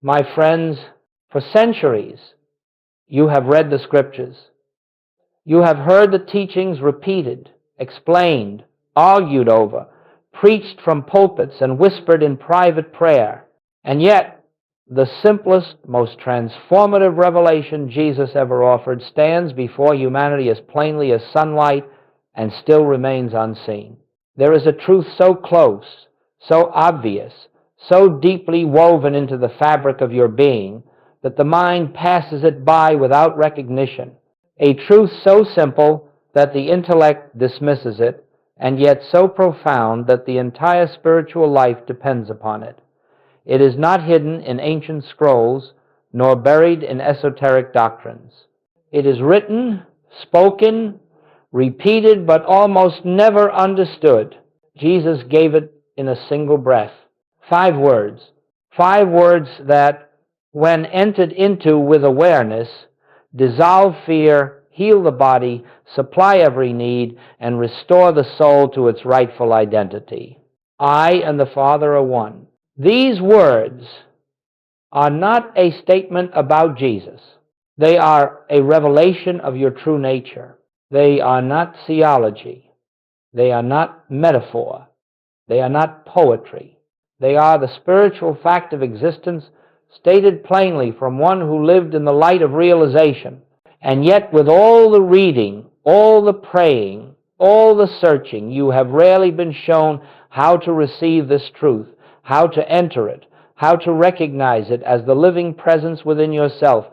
My friends, for centuries you have read the Scriptures. You have heard the teachings repeated, explained, argued over, preached from pulpits and whispered in private prayer. And yet, the simplest, most transformative revelation Jesus ever offered stands before humanity as plainly as sunlight and still remains unseen. There is a truth so close, so obvious, so deeply woven into the fabric of your being that the mind passes it by without recognition. A truth so simple that the intellect dismisses it, and yet so profound that the entire spiritual life depends upon it. It is not hidden in ancient scrolls, nor buried in esoteric doctrines. It is written, spoken, repeated, but almost never understood. Jesus gave it in a single breath. 5 words. 5 words that, when entered into with awareness, dissolve fear, heal the body, supply every need, and restore the soul to its rightful identity. I and the Father are one. These words are not a statement about Jesus. They are a revelation of your true nature. They are not theology. They are not metaphor. They are not poetry. They are the spiritual fact of existence stated plainly from one who lived in the light of realization. And yet, with all the reading, all the praying, all the searching, you have rarely been shown how to receive this truth, how to enter it, how to recognize it as the living presence within yourself.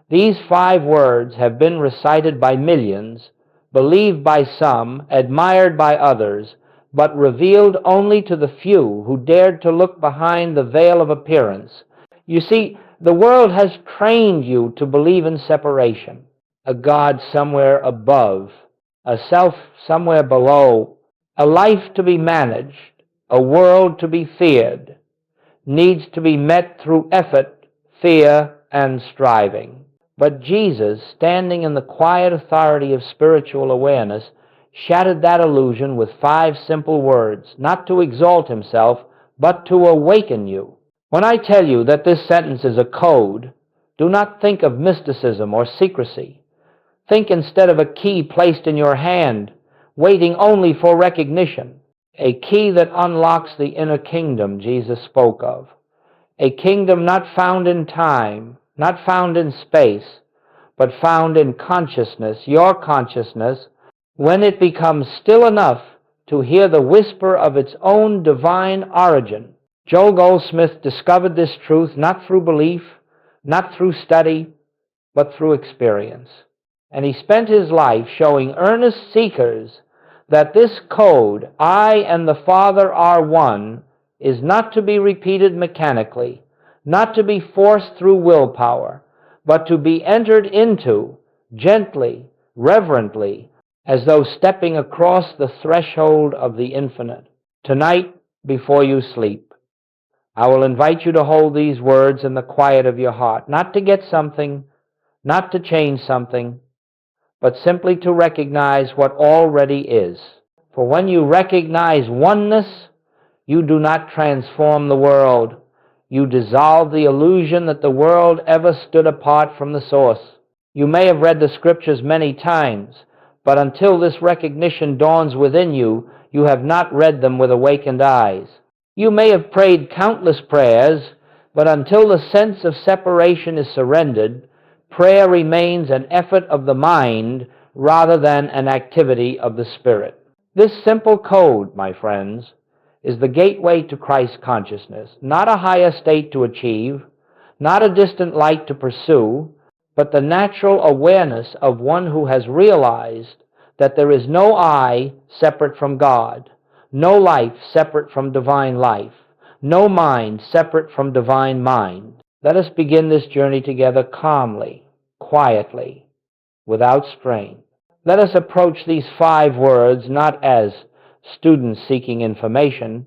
These 5 words have been recited by millions, believed by some, admired by others, but revealed only to the few who dared to look behind the veil of appearance. You see, the world has trained you to believe in separation, a God somewhere above, a self somewhere below, a life to be managed, a world to be feared, needs to be met through effort, fear, and striving. But Jesus, standing in the quiet authority of spiritual awareness, shattered that illusion with 5 simple words, not to exalt himself, but to awaken you. When I tell you that this sentence is a code, do not think of mysticism or secrecy. Think instead of a key placed in your hand, waiting only for recognition, a key that unlocks the inner kingdom Jesus spoke of, a kingdom not found in time, not found in space, but found in consciousness, your consciousness, when it becomes still enough to hear the whisper of its own divine origin. Joel Goldsmith discovered this truth not through belief, not through study, but through experience. And he spent his life showing earnest seekers that this code, I and the Father are one, is not to be repeated mechanically, not to be forced through willpower, but to be entered into gently, reverently, as though stepping across the threshold of the infinite. Tonight, before you sleep, I will invite you to hold these words in the quiet of your heart, not to get something, not to change something, but simply to recognize what already is. For when you recognize oneness, you do not transform the world. You dissolve the illusion that the world ever stood apart from the source. You may have read the Scriptures many times, but until this recognition dawns within you, you have not read them with awakened eyes. You may have prayed countless prayers, but until the sense of separation is surrendered, prayer remains an effort of the mind rather than an activity of the spirit. This simple code, my friends, is the gateway to Christ consciousness, not a higher state to achieve, not a distant light to pursue, but the natural awareness of one who has realized that there is no I separate from God, no life separate from divine life, no mind separate from divine mind. Let us begin this journey together calmly, quietly, without strain. Let us approach these 5 words not as students seeking information,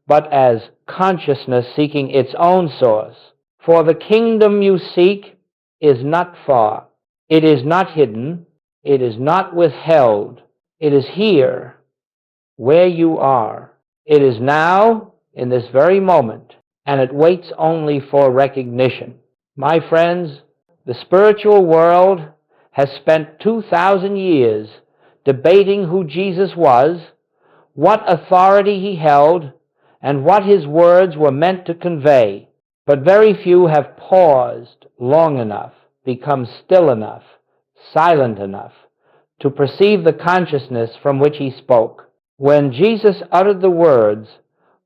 but as consciousness seeking its own source. For the kingdom you seek is not far. It is not hidden. It is not withheld. It is here, where you are. It is now, in this very moment. and it waits only for recognition. My friends, the spiritual world has spent 2,000 years debating who Jesus was, what authority he held, and what his words were meant to convey. But very few have paused long enough, become still enough, silent enough, to perceive the consciousness from which he spoke. When Jesus uttered the words,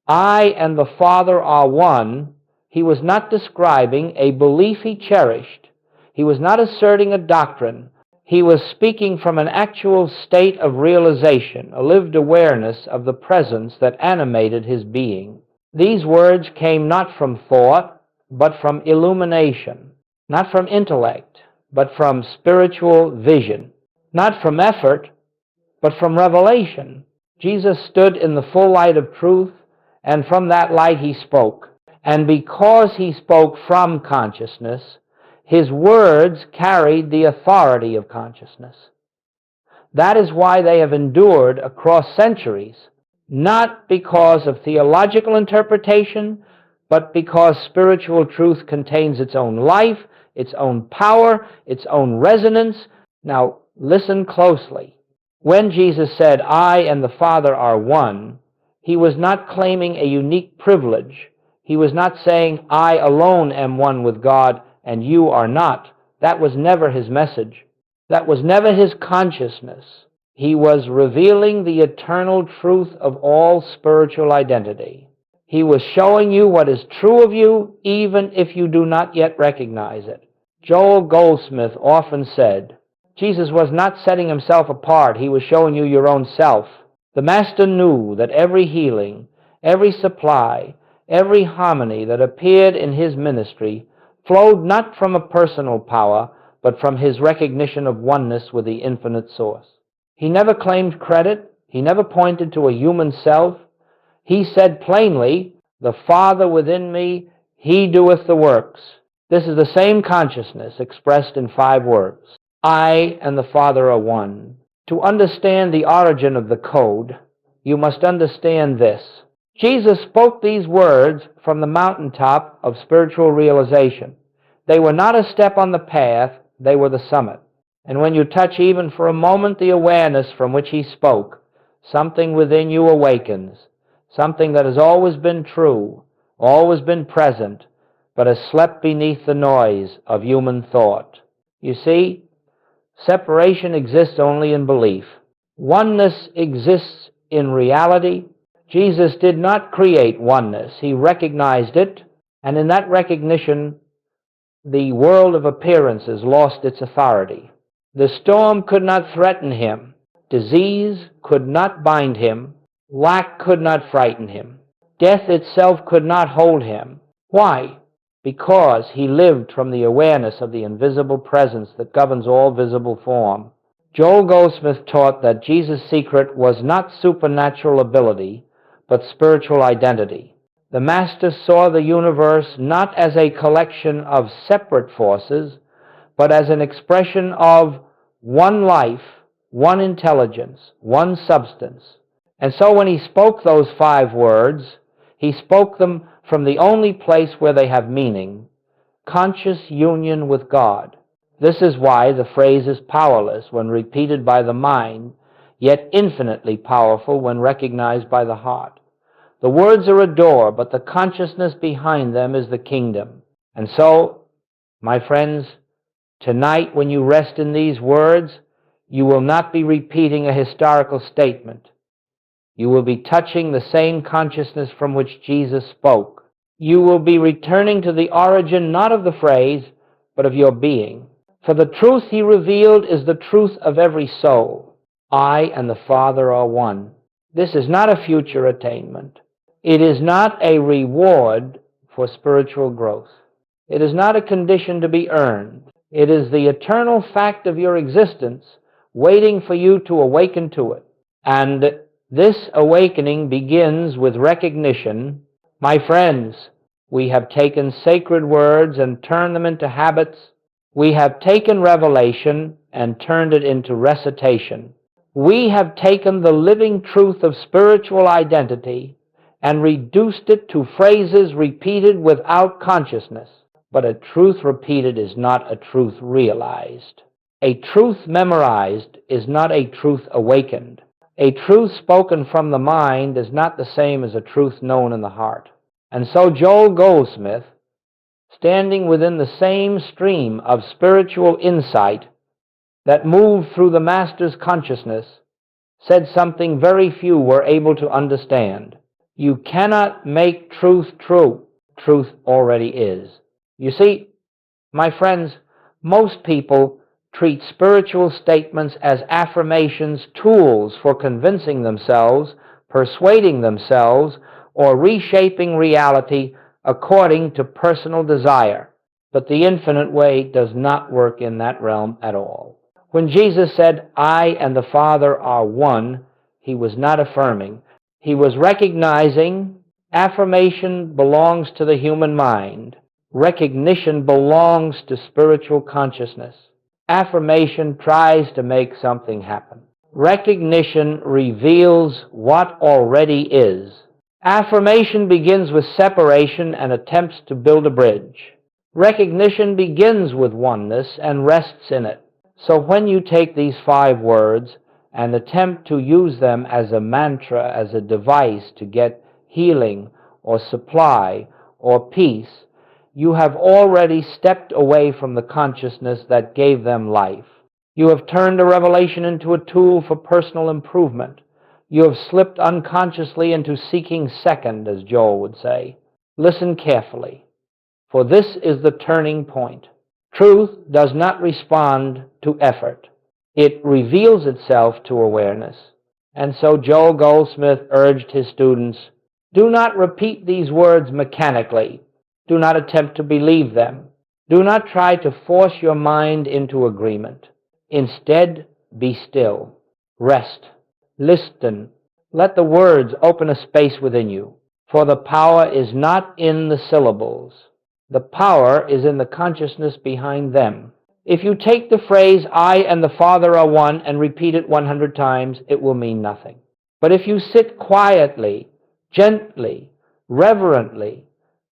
"I and the Father are one," he was not describing a belief he cherished. He was not asserting a doctrine. He was speaking from an actual state of realization, a lived awareness of the presence that animated his being. These words came not from thought, but from illumination, not from intellect, but from spiritual vision, not from effort, but from revelation. Jesus stood in the full light of truth, and from that light he spoke. And because he spoke from consciousness, his words carried the authority of consciousness. That is why they have endured across centuries, not because of theological interpretation, but because spiritual truth contains its own life, its own power, its own resonance. Now, listen closely. When Jesus said, "I and the Father are one," he was not claiming a unique privilege. He was not saying, "I alone am one with God and you are not." That was never his message. That was never his consciousness. He was revealing the eternal truth of all spiritual identity. He was showing you what is true of you, even if you do not yet recognize it. Joel Goldsmith often said, Jesus was not setting himself apart, he was showing you your own self. The Master knew that every healing, every supply, every harmony that appeared in his ministry flowed not from a personal power, but from his recognition of oneness with the infinite source. He never claimed credit. He never pointed to a human self. He said plainly, "The Father within me, he doeth the works." This is the same consciousness expressed in 5 words. I and the Father are one. To understand the origin of the code, you must understand this. Jesus spoke these words from the mountaintop of spiritual realization. They were not a step on the path, they were the summit. And when you touch even for a moment the awareness from which he spoke, something within you awakens, something that has always been true, always been present, but has slept beneath the noise of human thought. You see, separation exists only in belief. Oneness exists in reality. Jesus did not create oneness. He recognized it, and in that recognition, the world of appearances lost its authority. The storm could not threaten him. Disease could not bind him. Lack could not frighten him. Death itself could not hold him. Why? Because he lived from the awareness of the invisible presence that governs all visible form. Joel Goldsmith taught that Jesus' secret was not supernatural ability, but spiritual identity. The Master saw the universe not as a collection of separate forces, but as an expression of one life, one intelligence, one substance. And so when he spoke those 5 words, he spoke them from the only place where they have meaning, conscious union with God. This is why the phrase is powerless when repeated by the mind, yet infinitely powerful when recognized by the heart. The words are a door, but the consciousness behind them is the kingdom. And so, my friends, tonight when you rest in these words, you will not be repeating a historical statement. You will be touching the same consciousness from which Jesus spoke. You will be returning to the origin not of the phrase, but of your being. For the truth he revealed is the truth of every soul. I and the Father are one. This is not a future attainment. It is not a reward for spiritual growth. It is not a condition to be earned. It is the eternal fact of your existence waiting for you to awaken to it. And this awakening begins with recognition. My friends, we have taken sacred words and turned them into habits. We have taken revelation and turned it into recitation. We have taken the living truth of spiritual identity and reduced it to phrases repeated without consciousness. But a truth repeated is not a truth realized. A truth memorized is not a truth awakened. A truth spoken from the mind is not the same as a truth known in the heart. And so Joel Goldsmith, standing within the same stream of spiritual insight that moved through the Master's consciousness, said something very few were able to understand. You cannot make truth true. Truth already is. You see, my friends, most people treat spiritual statements as affirmations, tools for convincing themselves, persuading themselves, or reshaping reality according to personal desire. But the infinite way does not work in that realm at all. When Jesus said, "I and the Father are one," he was not affirming. He was recognizing affirmation belongs to the human mind. Recognition belongs to spiritual consciousness. Affirmation tries to make something happen. Recognition reveals what already is. Affirmation begins with separation and attempts to build a bridge. Recognition begins with oneness and rests in it. So when you take these 5 words and attempt to use them as a mantra, as a device to get healing or supply or peace, you have already stepped away from the consciousness that gave them life. You have turned a revelation into a tool for personal improvement. You have slipped unconsciously into seeking second, as Joel would say. Listen carefully, for this is the turning point. Truth does not respond to effort. It reveals itself to awareness. And so Joel Goldsmith urged his students, do not repeat these words mechanically. Do not attempt to believe them. Do not try to force your mind into agreement. Instead, be still. Rest. Listen. Let the words open a space within you. For the power is not in the syllables. The power is in the consciousness behind them. If you take the phrase, "I and the Father are one," and repeat it 100 times, it will mean nothing. But if you sit quietly, gently, reverently,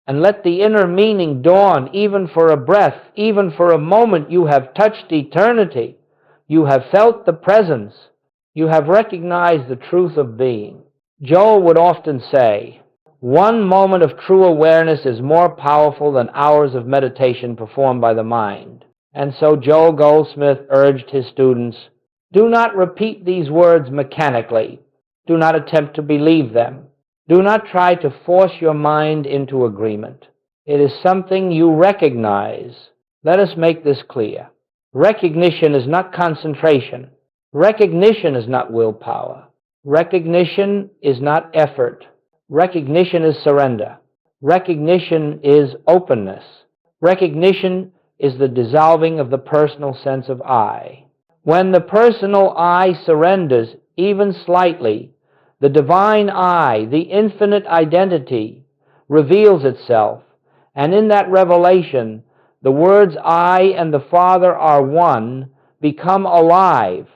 and let the inner meaning dawn, even for a breath, even for a moment, you have touched eternity. You have felt the presence. You have recognized the truth of being. Joel would often say, one moment of true awareness is more powerful than hours of meditation performed by the mind. And so Joel Goldsmith urged his students, do not repeat these words mechanically. Do not attempt to believe them. Do not try to force your mind into agreement. It is something you recognize. Let us make this clear. Recognition is not concentration. Recognition is not willpower. Recognition is not effort. Recognition is surrender. Recognition is openness. Recognition is the dissolving of the personal sense of I. When the personal I surrenders, even slightly, the divine I, the infinite identity, reveals itself, and in that revelation, the words "I and the Father are one" become alive.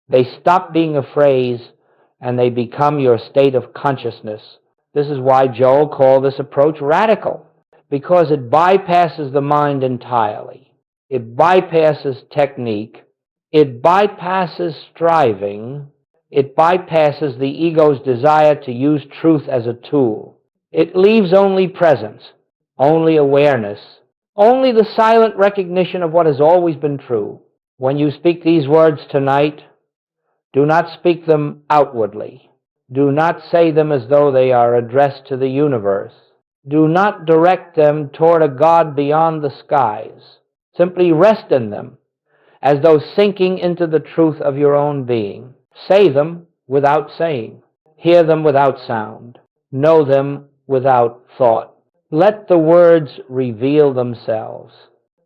They stop being a phrase, and they become your state of consciousness. This is why Joel called this approach radical, because it bypasses the mind entirely. It bypasses technique. It bypasses striving. It bypasses the ego's desire to use truth as a tool. It leaves only presence, only awareness, only the silent recognition of what has always been true. When you speak these words tonight, do not speak them outwardly. Do not say them as though they are addressed to the universe. Do not direct them toward a God beyond the skies. Simply rest in them, as though sinking into the truth of your own being. Say them without saying. Hear them without sound. Know them without thought. Let the words reveal themselves.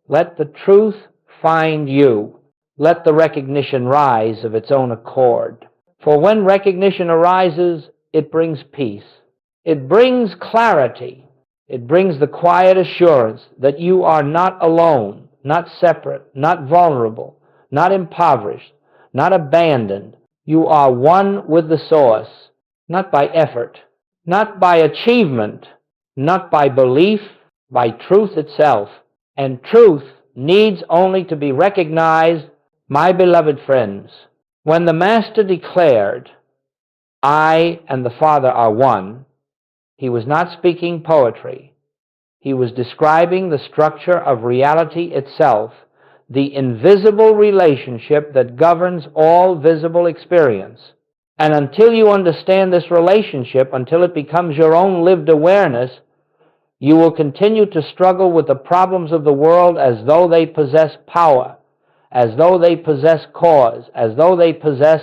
Let the truth find you. Let the recognition rise of its own accord. For when recognition arises, it brings peace. It brings clarity. It brings the quiet assurance that you are not alone, not separate, not vulnerable, not impoverished, not abandoned. You are one with the source, not by effort, not by achievement, not by belief, by truth itself. And truth needs only to be recognized, my beloved friends. When the Master declared, I and the Father are one, he was not speaking poetry. He was describing the structure of reality itself, the invisible relationship that governs all visible experience. And until you understand this relationship, until it becomes your own lived awareness, you will continue to struggle with the problems of the world as though they possess power, as though they possess cause, as though they possess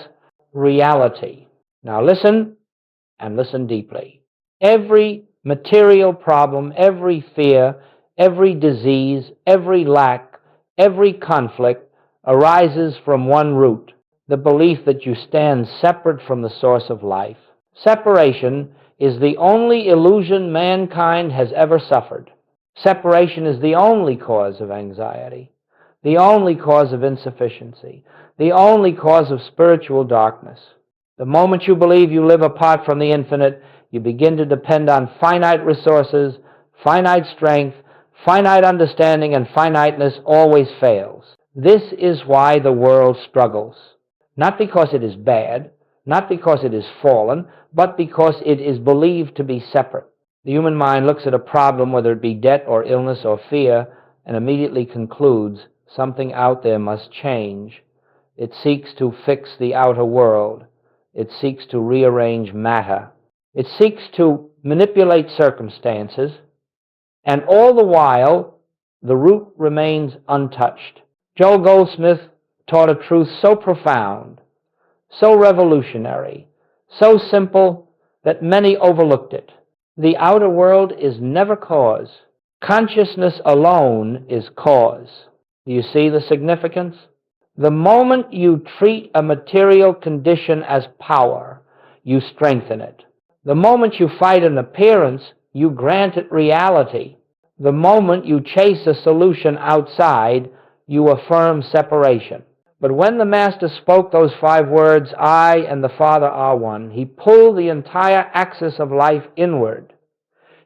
reality. Now listen, and listen deeply. Every material problem, every fear, every disease, every lack, every conflict arises from one root, the belief that you stand separate from the source of life. Separation is the only illusion mankind has ever suffered. Separation is the only cause of anxiety, the only cause of insufficiency, the only cause of spiritual darkness. The moment you believe you live apart from the infinite, you begin to depend on finite resources, finite strength, finite understanding, and finiteness always fails. This is why the world struggles. Not because it is bad, not because it is fallen, but because it is believed to be separate. The human mind looks at a problem, whether it be debt or illness or fear, and immediately concludes something out there must change. It seeks to fix the outer world. It seeks to rearrange matter. It seeks to manipulate circumstances, and all the while, the root remains untouched. Joel Goldsmith taught a truth so profound, so revolutionary, so simple that many overlooked it. The outer world is never cause. Consciousness alone is cause. Do you see the significance? The moment you treat a material condition as power, you strengthen it. The moment you fight an appearance, you grant it reality. The moment you chase a solution outside, you affirm separation. But when the Master spoke those 5 words, I and the Father are one, he pulled the entire axis of life inward.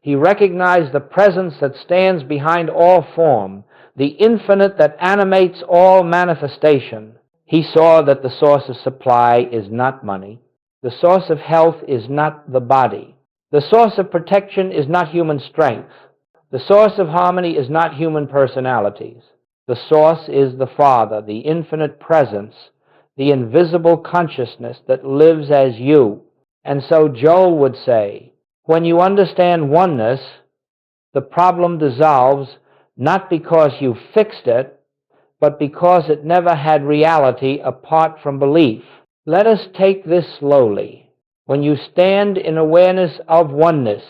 He recognized the presence that stands behind all form, the infinite that animates all manifestation. He saw that the source of supply is not money. The source of health is not the body. The source of protection is not human strength. The source of harmony is not human personalities. The source is the Father, the infinite presence, the invisible consciousness that lives as you. And so Joel would say, when you understand oneness, the problem dissolves not because you fixed it, but because it never had reality apart from belief. Let us take this slowly. When you stand in awareness of oneness,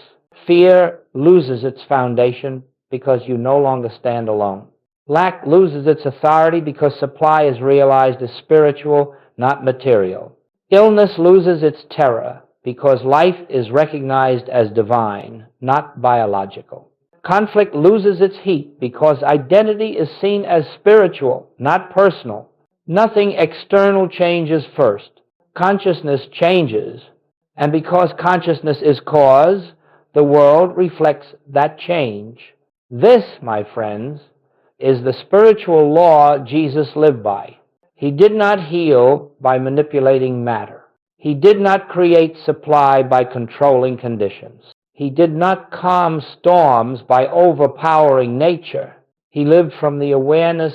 fear loses its foundation because you no longer stand alone. Lack loses its authority because supply is realized as spiritual, not material. Illness loses its terror because life is recognized as divine, not biological. Conflict loses its heat because identity is seen as spiritual, not personal. Nothing external changes first. Consciousness changes, and because consciousness is cause, the world reflects that change. This, my friends, is the spiritual law Jesus lived by. He did not heal by manipulating matter. He did not create supply by controlling conditions. He did not calm storms by overpowering nature. He lived from the awareness,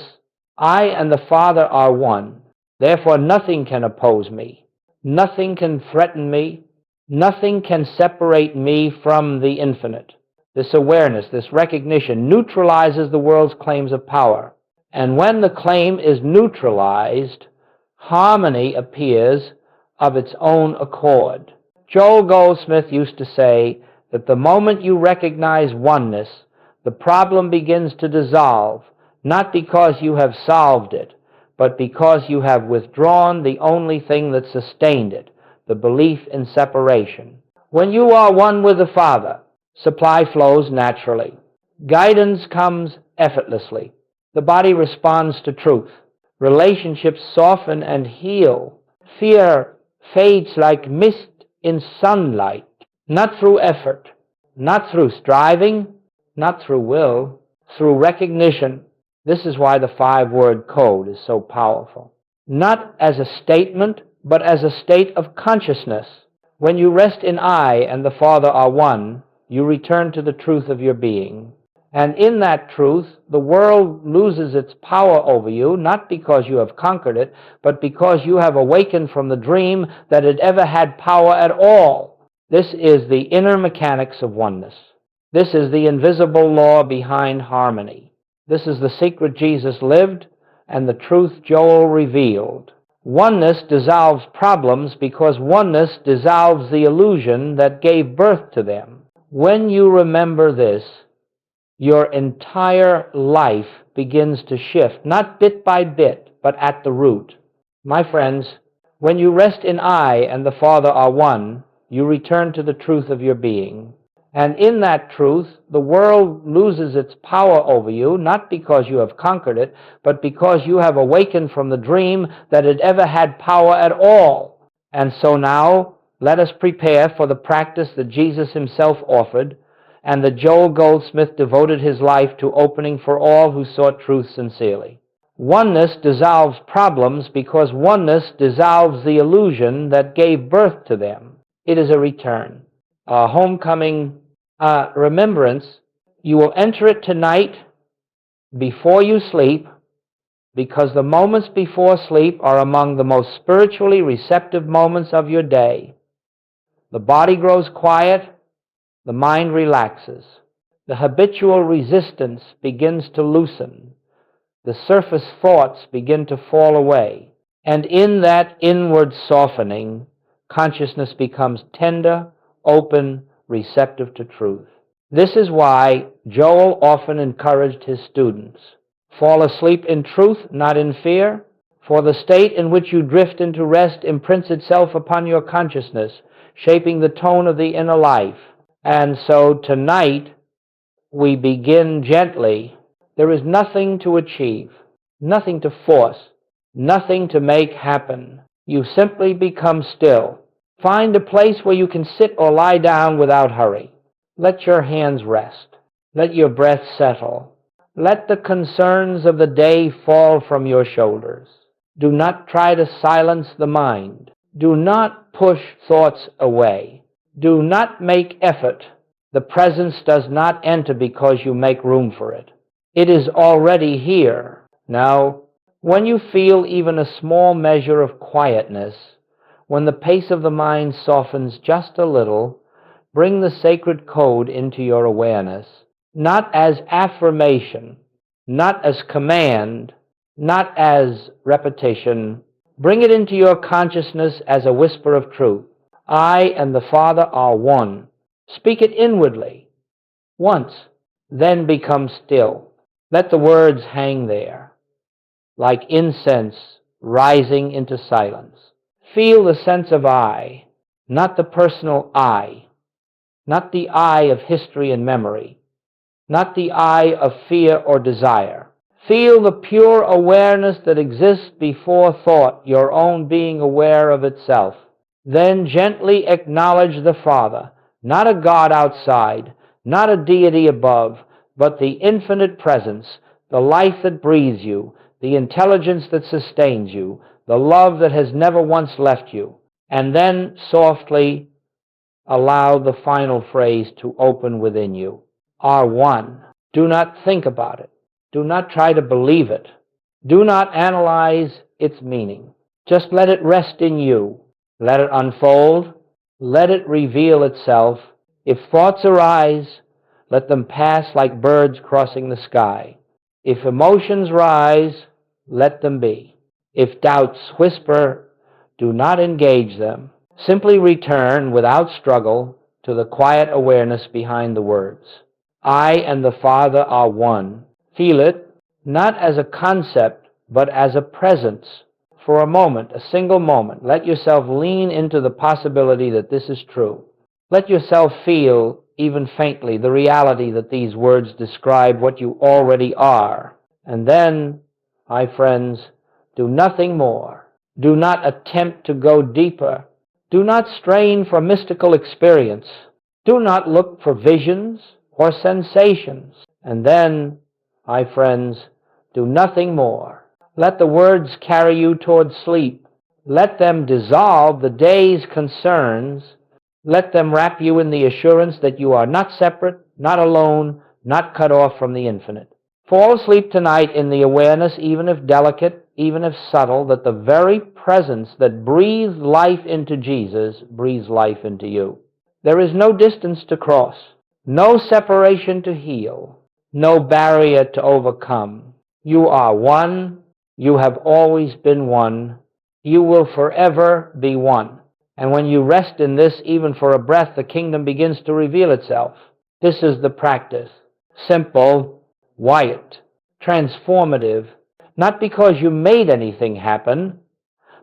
I and the Father are one. Therefore nothing can oppose me. Nothing can threaten me. Nothing can separate me from the infinite. This awareness, this recognition, neutralizes the world's claims of power. And when the claim is neutralized, harmony appears of its own accord. Joel Goldsmith used to say that the moment you recognize oneness, the problem begins to dissolve, not because you have solved it, but because you have withdrawn the only thing that sustained it, the belief in separation. When you are one with the Father, supply flows naturally. Guidance comes effortlessly. The body responds to truth. Relationships soften and heal. Fear fades like mist in sunlight. not through effort, not through striving, not through will, through recognition. This is why the 5-word code is so powerful. Not as a statement, but as a state of consciousness. When you rest in I and the Father are one, you return to the truth of your being. And in that truth, the world loses its power over you, not because you have conquered it, but because you have awakened from the dream that it ever had power at all. This is the inner mechanics of oneness. This is the invisible law behind harmony. This is the secret Jesus lived and the truth Joel revealed. Oneness dissolves problems because oneness dissolves the illusion that gave birth to them. When you remember this, your entire life begins to shift, not bit by bit, but at the root. My friends, when you rest in I and the Father are one, you return to the truth of your being. And in that truth, the world loses its power over you, not because you have conquered it, but because you have awakened from the dream that it ever had power at all. And so now, let us prepare for the practice that Jesus himself offered, and that Joel Goldsmith devoted his life to opening for all who sought truth sincerely. Oneness dissolves problems because oneness dissolves the illusion that gave birth to them. It is a return, a homecoming remembrance. You will enter it tonight before you sleep, because the moments before sleep are among the most spiritually receptive moments of your day. The body grows quiet, the mind relaxes. The habitual resistance begins to loosen. The surface thoughts begin to fall away. And in that inward softening, consciousness becomes tender, open, receptive to truth. This is why Joel often encouraged his students, fall asleep in truth, not in fear, for the state in which you drift into rest imprints itself upon your consciousness, shaping the tone of the inner life. And so tonight, we begin gently. There is nothing to achieve, nothing to force, nothing to make happen. You simply become still. Find a place where you can sit or lie down without hurry. Let your hands rest. Let your breath settle. Let the concerns of the day fall from your shoulders. Do not try to silence the mind. Do not push thoughts away. Do not make effort. The presence does not enter because you make room for it. It is already here. Now, when you feel even a small measure of quietness, when the pace of the mind softens just a little, bring the sacred code into your awareness, not as affirmation, not as command, not as repetition. Bring it into your consciousness as a whisper of truth. I and the Father are one. Speak it inwardly, once, then become still. Let the words hang there, like incense rising into silence. Feel the sense of I, not the personal I, not the I of history and memory, not the I of fear or desire. Feel the pure awareness that exists before thought, your own being aware of itself. Then gently acknowledge the Father, not a God outside, not a deity above, but the infinite presence, the life that breathes you, the intelligence that sustains you, the love that has never once left you. And then softly allow the final phrase to open within you. Are one. Do not think about it. Do not try to believe it. Do not analyze its meaning. Just let it rest in you. Let it unfold. Let it reveal itself. If thoughts arise, let them pass like birds crossing the sky. If emotions rise, let them be. If doubts whisper, do not engage them. Simply return without struggle to the quiet awareness behind the words. I and the Father are one. Feel it, not as a concept, but as a presence. For a moment, a single moment, let yourself lean into the possibility that this is true. Let yourself feel, even faintly, the reality that these words describe what you already are. And then, my friends, do nothing more. Do not attempt to go deeper. Do not strain for mystical experience. Do not look for visions or sensations. And then, my friends, do nothing more. Let the words carry you toward sleep. Let them dissolve the day's concerns. Let them wrap you in the assurance that you are not separate, not alone, not cut off from the infinite. Fall asleep tonight in the awareness, even if delicate, even if subtle, that the very presence that breathes life into Jesus breathes life into you. There is no distance to cross, no separation to heal, no barrier to overcome. You are one. You have always been one. You will forever be one. And when you rest in this, even for a breath, the kingdom begins to reveal itself. This is the practice. Simple, quiet, transformative, not because you made anything happen,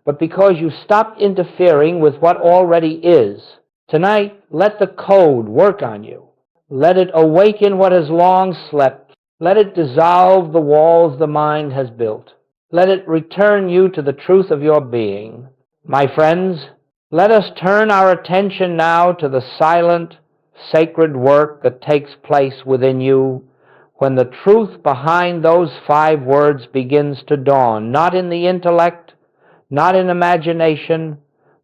but because you stopped interfering with what already is. Tonight, let the code work on you. Let it awaken what has long slept. Let it dissolve the walls the mind has built. Let it return you to the truth of your being. My friends, let us turn our attention now to the silent, sacred work that takes place within you when the truth behind those 5 words begins to dawn, not in the intellect, not in imagination,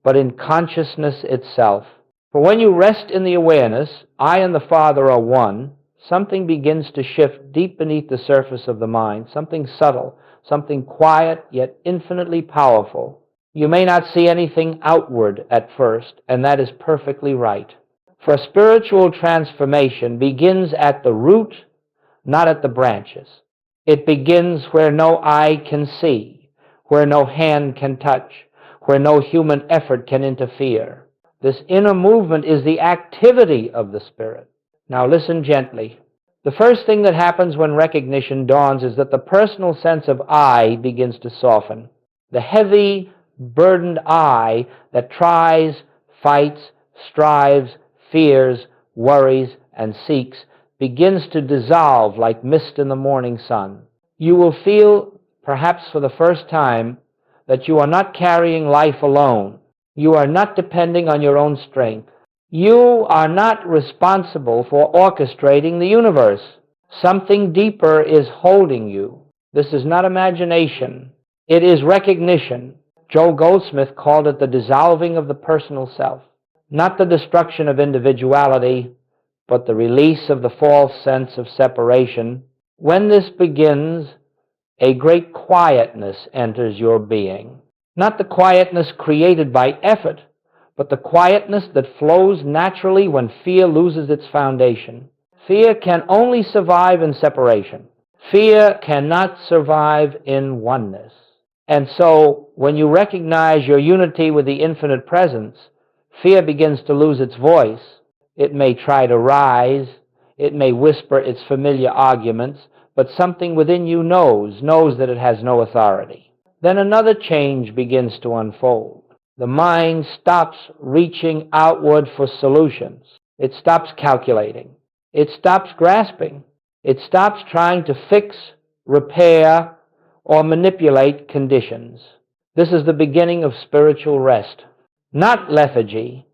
but in consciousness itself. For when you rest in the awareness, I and the Father are one, something begins to shift deep beneath the surface of the mind, something subtle, something quiet yet infinitely powerful. You may not see anything outward at first, and that is perfectly right. For spiritual transformation begins at the root, not at the branches. It begins where no eye can see, where no hand can touch, where no human effort can interfere. This inner movement is the activity of the Spirit. Now listen gently. The first thing that happens when recognition dawns is that the personal sense of I begins to soften. The heavy, burdened I that tries, fights, strives, fears, worries, and seeks begins to dissolve like mist in the morning sun. You will feel, perhaps for the first time, that you are not carrying life alone. You are not depending on your own strength. You are not responsible for orchestrating the universe. Something deeper is holding you. This is not imagination. It is recognition. Joel Goldsmith called it the dissolving of the personal self. Not the destruction of individuality, but the release of the false sense of separation. When this begins, a great quietness enters your being. Not the quietness created by effort, but the quietness that flows naturally when fear loses its foundation. Fear can only survive in separation. Fear cannot survive in oneness. And so, when you recognize your unity with the infinite presence, fear begins to lose its voice. It may try to rise. It may whisper its familiar arguments, but something within you knows that it has no authority. Then another change begins to unfold. The mind stops reaching outward for solutions. It stops calculating. It stops grasping. It stops trying to fix, repair, or manipulate conditions. This is the beginning of spiritual rest. Not lethargy,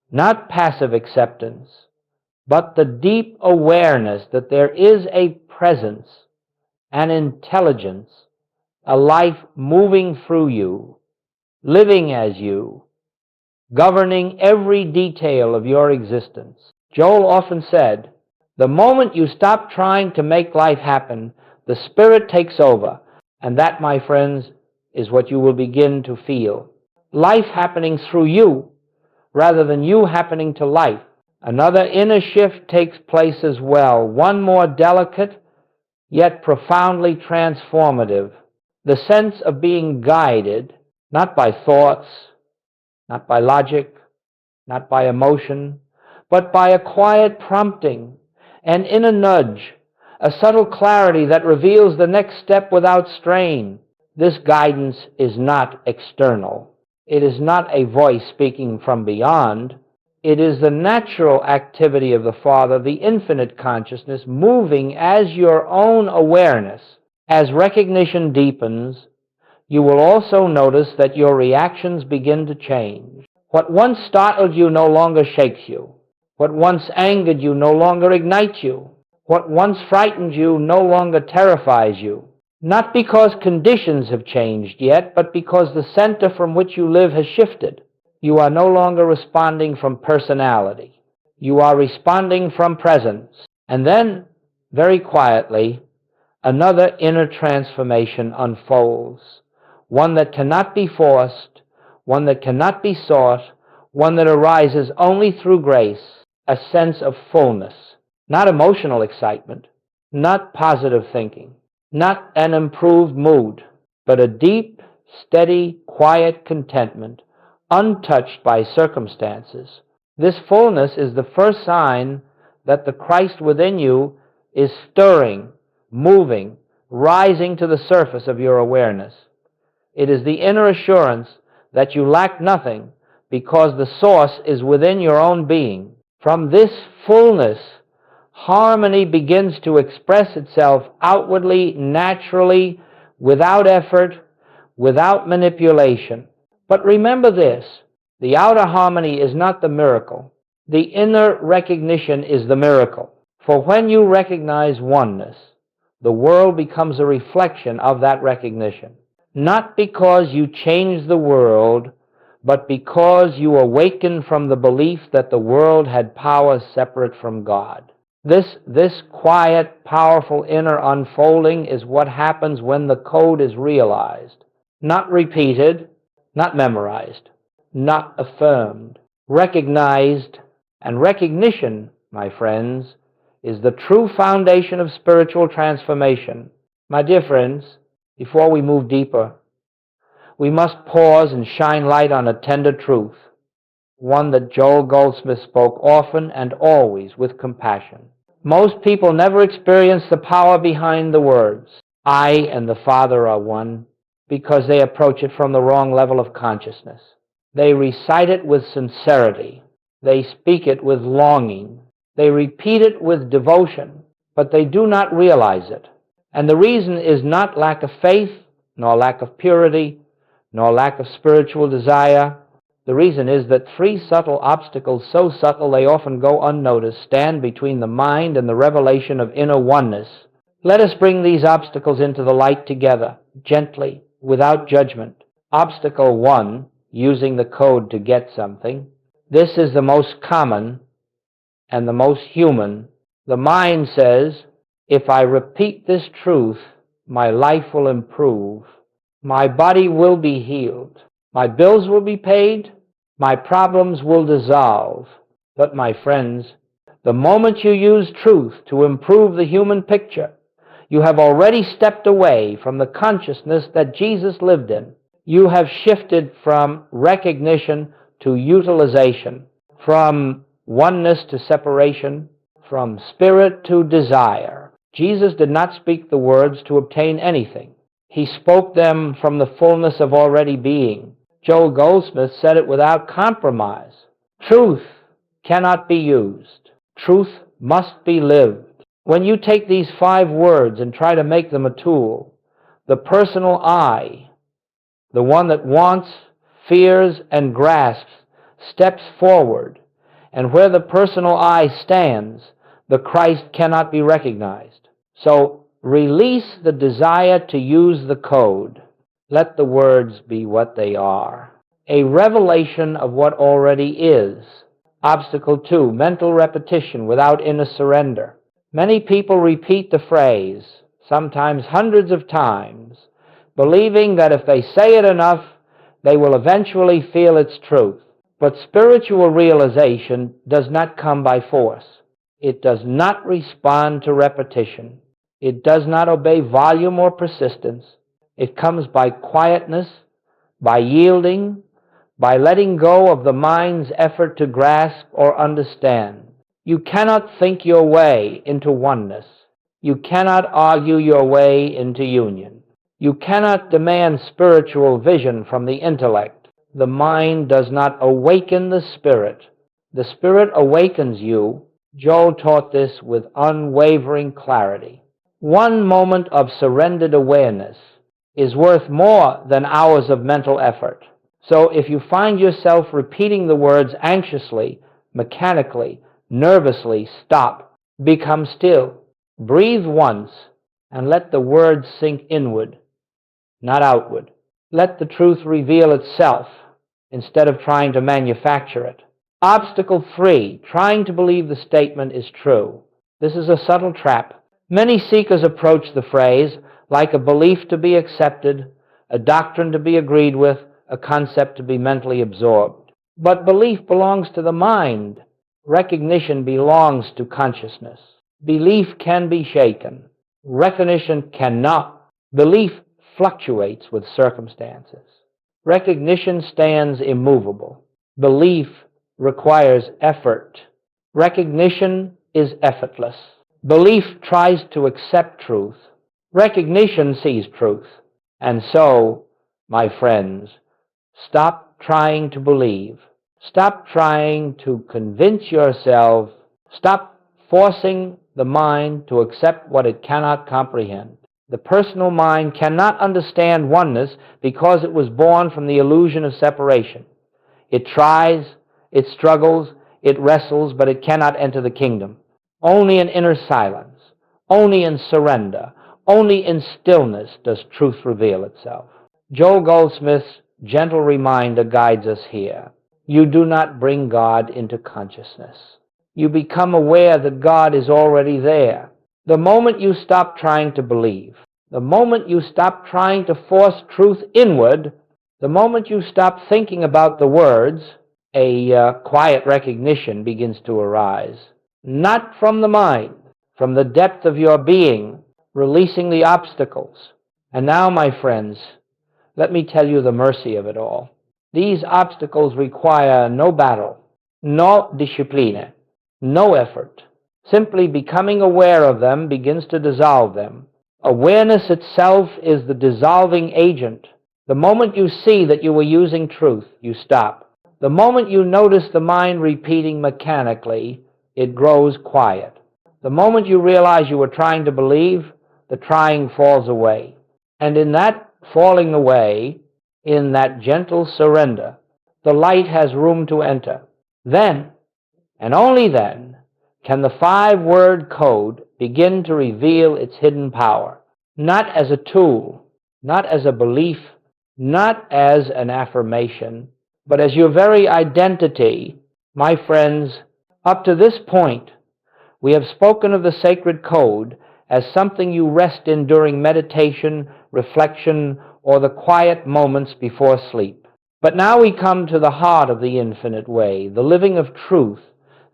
not passive acceptance, but the deep awareness that there is a presence, an intelligence, a life moving through you, living as you, governing every detail of your existence. Joel often said, the moment you stop trying to make life happen, the Spirit takes over, and that, my friends, is what you will begin to feel. Life happening through you, rather than you happening to life. Another inner shift takes place as well, one more delicate, yet profoundly transformative. The sense of being guided, not by thoughts, not by logic, not by emotion, but by a quiet prompting, an inner nudge, a subtle clarity that reveals the next step without strain. This guidance is not external. It is not a voice speaking from beyond. It is the natural activity of the Father, the infinite consciousness, moving as your own awareness. As recognition deepens, you will also notice that your reactions begin to change. What once startled you no longer shakes you. What once angered you no longer ignites you. What once frightened you no longer terrifies you. Not because conditions have changed yet, but because the center from which you live has shifted. You are no longer responding from personality. You are responding from presence. And then, very quietly, another inner transformation unfolds. One that cannot be forced, one that cannot be sought, one that arises only through grace, a sense of fullness. Not emotional excitement, not positive thinking, not an improved mood, but a deep, steady, quiet contentment, untouched by circumstances. This fullness is the first sign that the Christ within you is stirring, moving, rising to the surface of your awareness. It is the inner assurance that you lack nothing because the source is within your own being. From this fullness, harmony begins to express itself outwardly, naturally, without effort, without manipulation. But remember this, the outer harmony is not the miracle. The inner recognition is the miracle. For when you recognize oneness, the world becomes a reflection of that recognition. Not because you change the world, but because you awaken from the belief that the world had power separate from God. This quiet, powerful inner unfolding is what happens when the code is realized. Not repeated, not memorized, not affirmed. Recognized. And recognition, my friends, is the true foundation of spiritual transformation. My dear friends, before we move deeper, we must pause and shine light on a tender truth, one that Joel Goldsmith spoke often and always with compassion. Most people never experience the power behind the words, I and the Father are one, because they approach it from the wrong level of consciousness. They recite it with sincerity. They speak it with longing. They repeat it with devotion, but they do not realize it. And the reason is not lack of faith, nor lack of purity, nor lack of spiritual desire. The reason is that three subtle obstacles, so subtle they often go unnoticed, stand between the mind and the revelation of inner oneness. Let us bring these obstacles into the light together, gently, without judgment. Obstacle 1, using the code to get something. This is the most common and the most human. The mind says, if I repeat this truth, my life will improve. My body will be healed. My bills will be paid. My problems will dissolve. But my friends, the moment you use truth to improve the human picture, you have already stepped away from the consciousness that Jesus lived in. You have shifted from recognition to utilization, from oneness to separation, from spirit to desire. Jesus did not speak the words to obtain anything. He spoke them from the fullness of already being. Joel Goldsmith said it without compromise. Truth cannot be used. Truth must be lived. When you take these 5 words and try to make them a tool, the personal I, the one that wants, fears, and grasps, steps forward, and where the personal I stands, the Christ cannot be recognized. So release the desire to use the code. Let the words be what they are. A revelation of what already is. Obstacle 2, mental repetition without inner surrender. Many people repeat the phrase, sometimes hundreds of times, believing that if they say it enough, they will eventually feel its truth. But spiritual realization does not come by force. It does not respond to repetition. It does not obey volume or persistence. It comes by quietness, by yielding, by letting go of the mind's effort to grasp or understand. You cannot think your way into oneness. You cannot argue your way into union. You cannot demand spiritual vision from the intellect. The mind does not awaken the spirit. The spirit awakens you. Joel taught this with unwavering clarity. One moment of surrendered awareness is worth more than hours of mental effort. So if you find yourself repeating the words anxiously, mechanically, nervously stop, become still, breathe once, and let the words sink inward, not outward. Let the truth reveal itself instead of trying to manufacture it. Obstacle-free, trying to believe the statement is true. This is a subtle trap. Many seekers approach the phrase like a belief to be accepted, a doctrine to be agreed with, a concept to be mentally absorbed. But belief belongs to the mind. Recognition belongs to consciousness. Belief can be shaken. Recognition cannot. Belief fluctuates with circumstances. Recognition stands immovable. Belief requires effort. Recognition is effortless. Belief tries to accept truth. Recognition sees truth. And so, my friends, stop trying to believe. Stop trying to convince yourself. Stop forcing the mind to accept what it cannot comprehend. The personal mind cannot understand oneness because it was born from the illusion of separation. It tries, it struggles, it wrestles, but it cannot enter the kingdom. Only in inner silence, only in surrender, only in stillness does truth reveal itself. Joel Goldsmith's gentle reminder guides us here. You do not bring God into consciousness. You become aware that God is already there. The moment you stop trying to believe, the moment you stop trying to force truth inward, the moment you stop thinking about the words, a quiet recognition begins to arise. Not from the mind, from the depth of your being, releasing the obstacles. And now, my friends, let me tell you the mercy of it all. These obstacles require no battle, no discipline, no effort. Simply becoming aware of them begins to dissolve them. Awareness itself is the dissolving agent. The moment you see that you were using truth, you stop. The moment you notice the mind repeating mechanically, it grows quiet. The moment you realize you were trying to believe, the trying falls away. And in that falling away, in that gentle surrender, the light has room to enter. Then, and only then, can the 5-word code begin to reveal its hidden power, not as a tool, not as a belief, not as an affirmation, but as your very identity. My friends, up to this point, we have spoken of the sacred code as something you rest in during meditation, reflection, or the quiet moments before sleep. But now we come to the heart of the infinite way, the living of truth,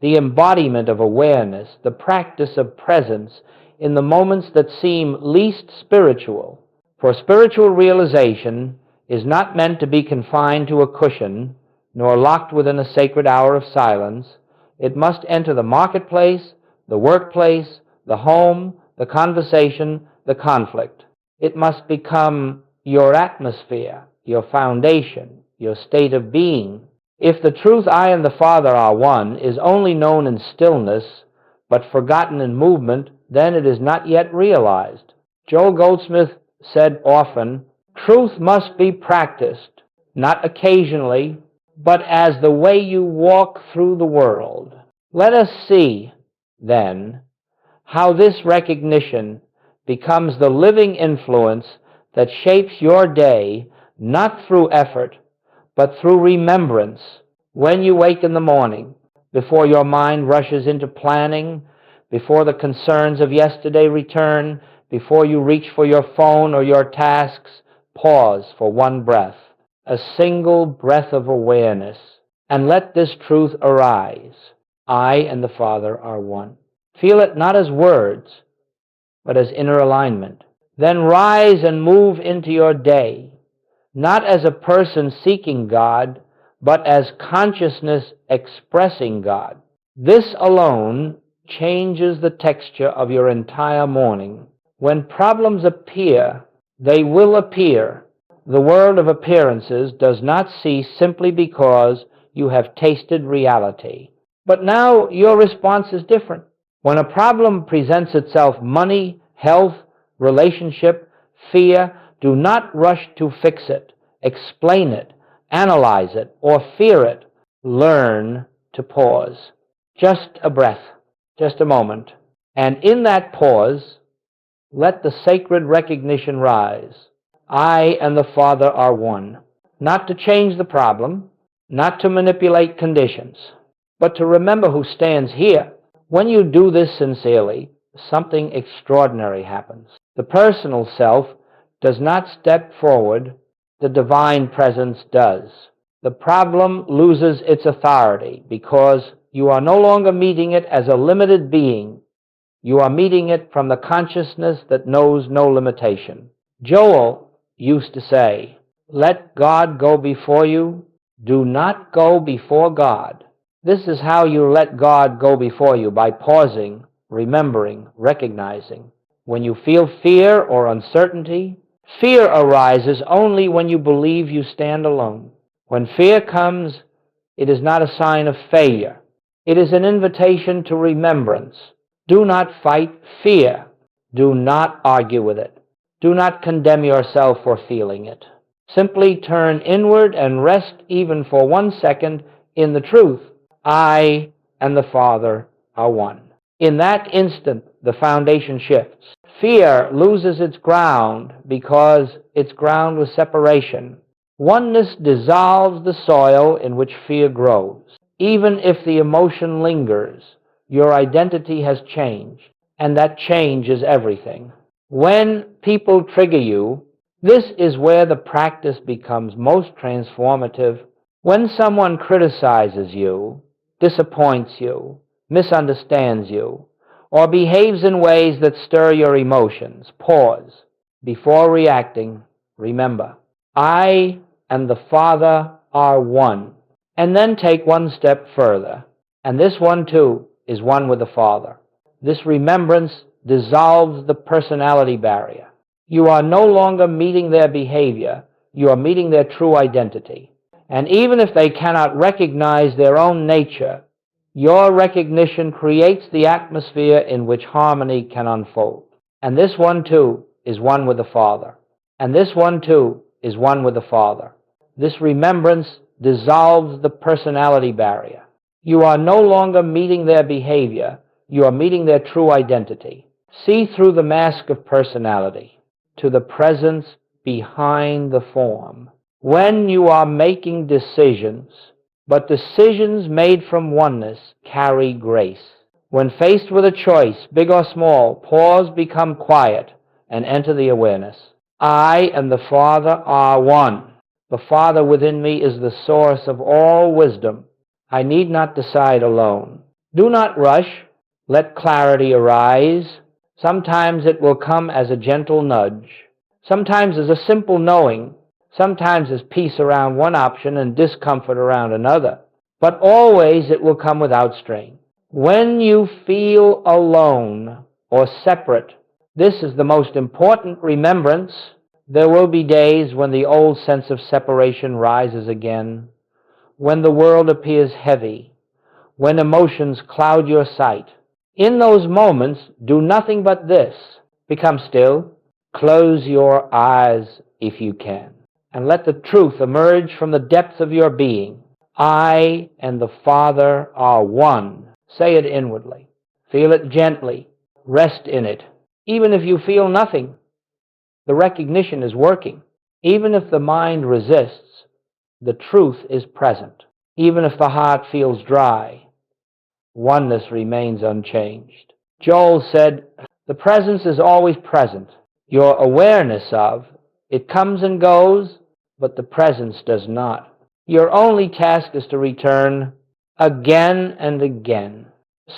the embodiment of awareness, the practice of presence in the moments that seem least spiritual. For spiritual realization is not meant to be confined to a cushion, nor locked within a sacred hour of silence. It must enter the marketplace, the workplace, the home, the conversation, the conflict. It must become your atmosphere, your foundation, your state of being. If the truth I and the Father are one is only known in stillness, but forgotten in movement, then it is not yet realized. Joel Goldsmith said often, truth must be practiced, not occasionally, but as the way you walk through the world. Let us see, then, how this recognition becomes the living influence that shapes your day, not through effort, but through remembrance. When you wake in the morning, before your mind rushes into planning, before the concerns of yesterday return, before you reach for your phone or your tasks, pause for one breath, a single breath of awareness, and let this truth arise. I and the Father are one. Feel it not as words, but as inner alignment. Then rise and move into your day, not as a person seeking God, but as consciousness expressing God. This alone changes the texture of your entire morning. When problems appear, they will appear. The world of appearances does not cease simply because you have tasted reality. But now your response is different. When a problem presents itself, money, health, relationship, fear, do not rush to fix it, explain it, analyze it, or fear it. Learn to pause. Just a breath, just a moment. And in that pause, let the sacred recognition rise. I and the Father are one. Not to change the problem, not to manipulate conditions, but to remember who stands here. When you do this sincerely, something extraordinary happens. The personal self does not step forward, the divine presence does. The problem loses its authority because you are no longer meeting it as a limited being. You are meeting it from the consciousness that knows no limitation. Joel used to say, "Let God go before you. Do not go before God." This is how you let God go before you, by pausing, remembering, recognizing. When you feel fear or uncertainty, fear arises only when you believe you stand alone. When fear comes, it is not a sign of failure. It is an invitation to remembrance. Do not fight fear. Do not argue with it. Do not condemn yourself for feeling it. Simply turn inward and rest even for 1 second in the truth. I and the Father are one. In that instant, the foundation shifts. Fear loses its ground because its ground was separation. Oneness dissolves the soil in which fear grows. Even if the emotion lingers, your identity has changed, and that change is everything. When people trigger you, this is where the practice becomes most transformative. When someone criticizes you, disappoints you, misunderstands you, or behaves in ways that stir your emotions, pause. Before reacting, remember, I and the Father are one. And then take 1 step further. And this one, too, is one with the Father. This remembrance dissolves the personality barrier. You are no longer meeting their behavior. You are meeting their true identity. And even if they cannot recognize their own nature, your recognition creates the atmosphere in which harmony can unfold. And this one, too, is one with the Father. And this one, too, is one with the Father. This remembrance dissolves the personality barrier. You are no longer meeting their behavior. You are meeting their true identity. See through the mask of personality to the presence behind the form. When you are making decisions, but decisions made from oneness carry grace. When faced with a choice, big or small, pause, become quiet, and enter the awareness. I and the Father are one. The Father within me is the source of all wisdom. I need not decide alone. Do not rush. Let clarity arise. Sometimes it will come as a gentle nudge. Sometimes as a simple knowing. Sometimes as peace around one option and discomfort around another. But always it will come without strain. When you feel alone or separate, this is the most important remembrance. There will be days when the old sense of separation rises again, when the world appears heavy, when emotions cloud your sight. In those moments, do nothing but this. Become still, close your eyes if you can, and let the truth emerge from the depths of your being. I and the Father are one. Say it inwardly. Feel it gently. Rest in it. Even if you feel nothing, the recognition is working. Even if the mind resists, the truth is present. Even if the heart feels dry, oneness remains unchanged. Joel said, the presence is always present. Your awareness of it comes and goes, but the presence does not. Your only task is to return again and again,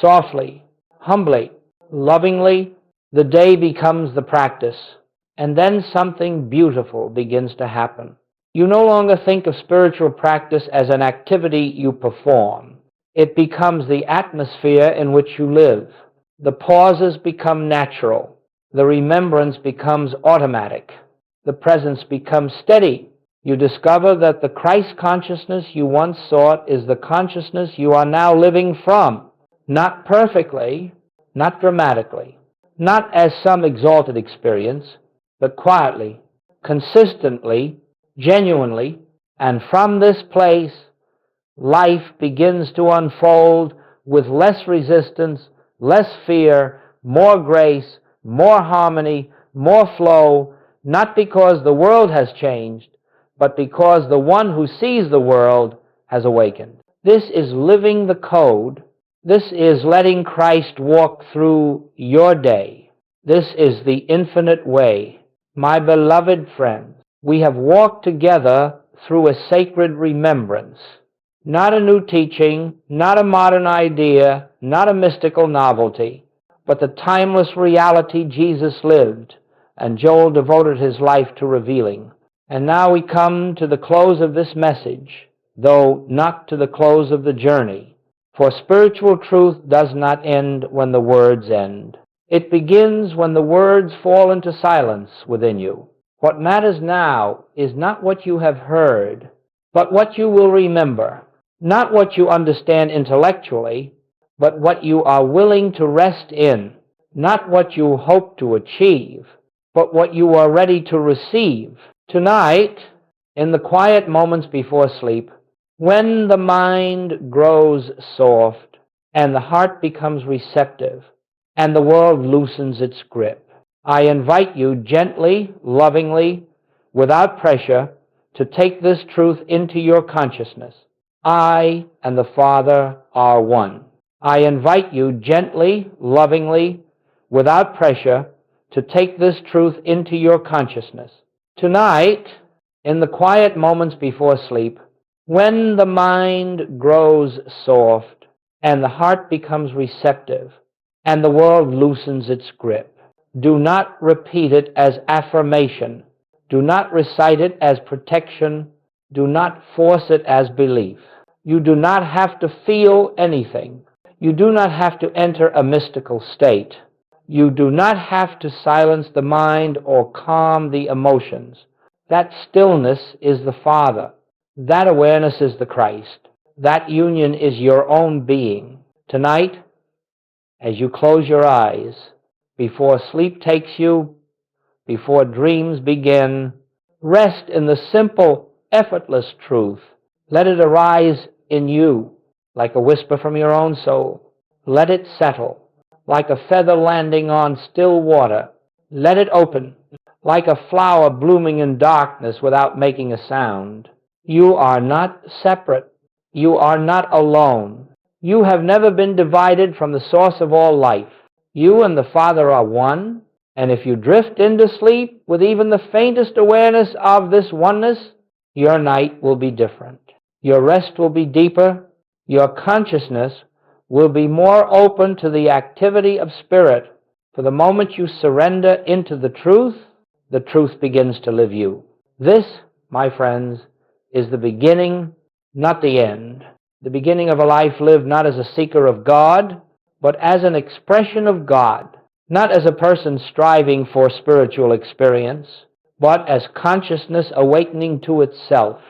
softly, humbly, lovingly. The day becomes the practice, and then something beautiful begins to happen. You no longer think of spiritual practice as an activity you perform. It becomes the atmosphere in which you live. The pauses become natural. The remembrance becomes automatic. The presence becomes steady. You discover that the Christ consciousness you once sought is the consciousness you are now living from. Not perfectly, not dramatically, not as some exalted experience, but quietly, consistently, genuinely, and from this place, life begins to unfold with less resistance, less fear, more grace, more harmony, more flow, not because the world has changed, but because the one who sees the world has awakened. This is living the code. This is letting Christ walk through your day. This is the infinite way. My beloved friends, we have walked together through a sacred remembrance. Not a new teaching, not a modern idea, not a mystical novelty, but the timeless reality Jesus lived, and Joel devoted his life to revealing. And now we come to the close of this message, though not to the close of the journey. For spiritual truth does not end when the words end. It begins when the words fall into silence within you. What matters now is not what you have heard, but what you will remember. Not what you understand intellectually, but what you are willing to rest in. Not what you hope to achieve, but what you are ready to receive. Tonight, in the quiet moments before sleep, when the mind grows soft and the heart becomes receptive and the world loosens its grip, I invite you gently, lovingly, without pressure, to take this truth into your consciousness. I and the Father are one. I invite you gently, lovingly, without pressure, to take this truth into your consciousness. Tonight, in the quiet moments before sleep, when the mind grows soft and the heart becomes receptive and the world loosens its grip, do not repeat it as affirmation. Do not recite it as protection. Do not force it as belief. You do not have to feel anything. You do not have to enter a mystical state. You do not have to silence the mind or calm the emotions. That stillness is the Father. That awareness is the Christ. That union is your own being. Tonight, as you close your eyes, before sleep takes you, before dreams begin, rest in the simple, effortless truth. Let it arise in you like a whisper from your own soul. Let it settle like a feather landing on still water. Let it open like a flower blooming in darkness without making a sound. You are not separate. You are not alone. You have never been divided from the source of all life. You and the Father are one, and if you drift into sleep with even the faintest awareness of this oneness, your night will be different. Your rest will be deeper. Your consciousness will be more open to the activity of spirit. For the moment you surrender into the truth begins to live you. This, my friends, is the beginning, not the end. The beginning of a life lived not as a seeker of God, but as an expression of God. Not as a person striving for spiritual experience, but as consciousness awakening to itself.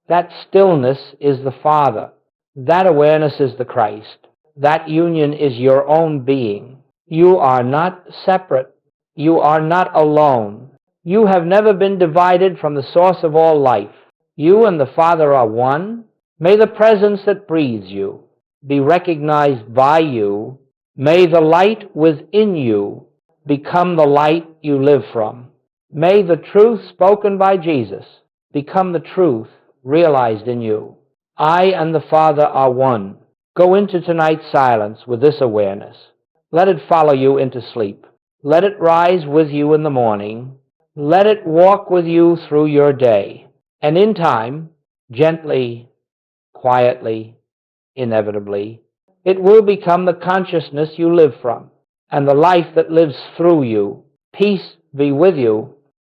That stillness is the Father. That awareness is the Christ. That union is your own being. You are not separate. You are not alone. You have never been divided from the source of all life. You and the Father are one. May the presence that breathes you be recognized by you. May the light within you become the light you live from. May the truth spoken by Jesus become the truth realized in you. I and the Father are one. Go into tonight's silence with this awareness. Let it follow you into sleep. Let it rise with you in the morning. Let it walk with you through your day. And in time, gently, quietly, inevitably, it will become the consciousness you live from and the life that lives through you. Peace be with you